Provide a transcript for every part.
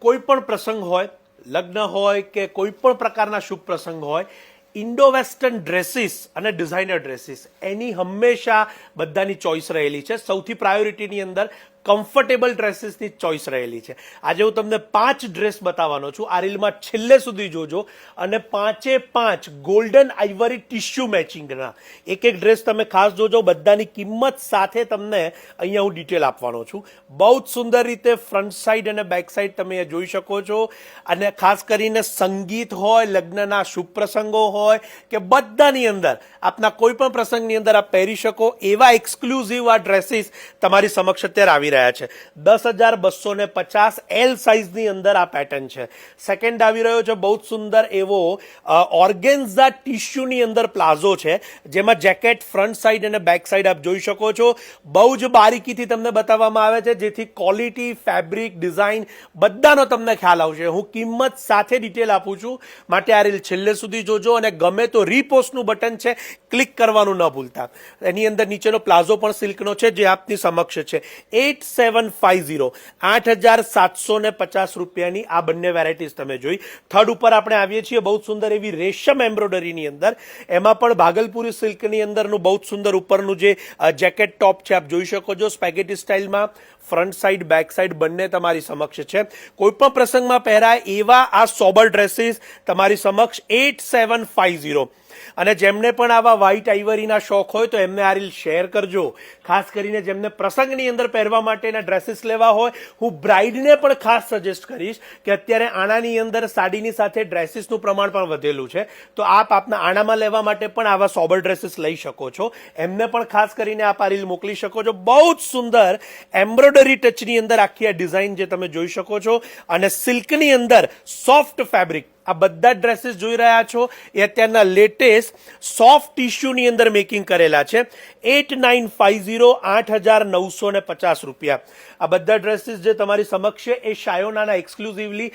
કોઈ પણ પ્રસંગ હોય, લગ્ન હોય કે કોઈ પણ પ્રકારના શુભ પ્રસંગ હોય, ઇન્ડો વેસ્ટર્ન ડ્રેસીસ અને ડિઝાઇનર ડ્રેસીસ એની હંમેશા બધાની ચોઇસ રહેલી છે. સૌથી પ્રાયોરિટીની અંદર કમ્ફર્ટેબલ ડ્રેસીસની ચોઇસ રહેલી છે. આજે હું તમને 5 ડ્રેસ બતાવવાનો છું. આ રીલમાં છેલ્લે સુધી જોજો અને 5 ગોલ્ડન આઇવરી ટિશ્યુ મેચિંગના એક ડ્રેસ તમે ખાસ જોજો. બધાની કિંમત સાથે તમને અહીંયા હું ડિટેલ આપવાનો છું. બહુ જ સુંદર રીતે ફ્રન્ટ સાઈડ અને બેક સાઈડ તમે જોઈ શકો છો. અને ખાસ કરીને સંગીત હોય, લગ્નના શુભ પ્રસંગો હોય કે બધાની અંદર આપના કોઈ પણ પ્રસંગની અંદર આપ પહેરી શકો એવા એક્સક્લુઝિવ આ ડ્રેસીસ તમારી સમક્ષ અત્યારે આવી રહ્યા છે. 10,250 એલ સાઇઝની અંદર આ પેટર્ન છે. સેકન્ડ આવી રહ્યો છે બહુ જ સુંદર એવો ઓર્ગેન્ઝા ટિશ્યુની અંદર પ્લાઝો છે, જેમાં જેકેટ ફ્રન્ટ સાઈડ અને બેક સાઈડ આપ જોઈ શકો છો. બહુ જ બારીકીથી તમને બતાવવામાં આવે છે, જેથી ક્વોલિટી, ફેબ્રિક, ડિઝાઇન બધાનો તમને ખ્યાલ આવશે. હું કિંમત સાથે ડિટેલ આપું છું, માટે આ રીલ છેલ્લે સુધી જોજો અને ગમે તો રીપોસ્ટનું બટન છે, ક્લિક કરવાનું ન ભૂલતા. એની અંદર નીચેનો પ્લાઝો પણ સિલ્કનો છે જે આપની સમક્ષ છે. 8750 8,750 રૂપિયાની આ બંને વેરાયટીઝ તમે જોઈ. થર્ડ ઉપર આપણે આવીએ છીએ બહુ સુંદર એવી રેશમ એમ્બ્રોઇડરીની અંદર. એમાં પણ ભાગલપુરી સિલ્કની અંદરનું બહુ સુંદર ઉપરનું જે જેકેટ ટોપ છે આપ જોઈ શકો છો, સ્પેગેટી સ્ટાઇલમાં. ફ્રન્ટ સાઈડ, બેક સાઈડ બંને તમારી સમક્ષ છે. કોઈ પણ પ્રસંગમાં પહેરાય એવા આ સોબર ડ્રેસીસ તમારી સમક્ષ 8750. અને જેમને પણ આવા વ્હાઇટ આઇવરીના શોખ હોય તો એમને આ રીલ શેર કરજો. ખાસ કરીને જેમને પ્રસંગની અંદર પહેરવા માટેના ડ્રેસીસ લેવા હોય, હું બ્રાઇડને પણ ખાસ સજેસ્ટ કરીશ કે અત્યારે આણાની અંદર સાડીની સાથે ડ્રેસીસનું પ્રમાણ પણ વધેલું છે, તો આપ આપના આણામાં લેવા માટે પણ આવા સોબર ડ્રેસીસ લઈ શકો છો. એમને પણ ખાસ કરીને આપ આ રીલ મોકલી શકો છો. બહુ જ સુંદર એમ્બ્રોઇડરી ટચની અંદર આખી આ ડિઝાઇન જે તમે જોઈ શકો છો અને સિલ્કની અંદર સોફ્ટ ફેબ્રિક. આ બધા ડ્રેસીસ જોઈ રહ્યા છો એ અત્યારના લેટેસ્ટ સોફ્ટ ટિશ્યુની અંદર મેકિંગ કરેલા છે. 8950 8,950 રૂપિયા. આ બધા ડ્રેસીસ જે તમારી સમક્ષ છે એ શાયોનાના એક્સક્લુઝિવલી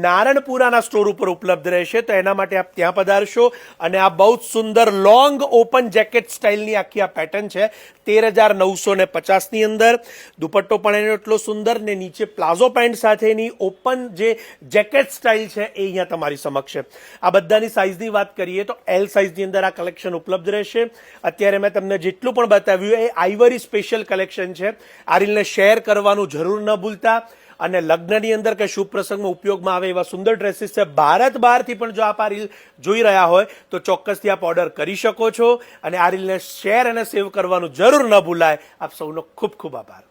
નારણપુરાના સ્ટોર ઉપર ઉપલબ્ધ રહેશે, તો એના માટે આપ ત્યાં પધારશો. અને આ બહુ જ સુંદર લોંગ ઓપન જેકેટ સ્ટાઇલની આખી આ પેટર્ન છે 13,950ની અંદર. દુપટ્ટો પણ એનો એટલો સુંદર ને નીચે પ્લાઝો પેન્ટ સાથેની ઓપન જે જેકેટ સ્ટાઇલ છે એ અહીંયા તમારી સમક્ષ છે. આ બધાની સાઇઝની વાત કરીએ તો એલ સાઇઝની અંદર આ કલેક્શન ઉપલબ્ધ રહેશે. અત્યારે મેં તમને જેટલું પણ બતાવ્યું એ આઇવરી સ્પેશિયલ કલેક્શન છે. આ રીલને શેર કરવાનું જરૂર ન ભૂલતા. અને લગ્નની અંદર કે શુભ પ્રસંગમાં ઉપયોગમાં આવે એવા સુંદર ડ્રેસીસ છે. ભારત બહારથી પણ જો આપ આ રીલ જોઈ રહ્યા હોય તો ચોક્કસથી આપ ઓર્ડર કરી શકો છો. અને આ રીલને શેર અને સેવ કરવાનું જરૂર ન ભૂલાય. આપ સૌનો ખૂબ ખૂબ આભાર.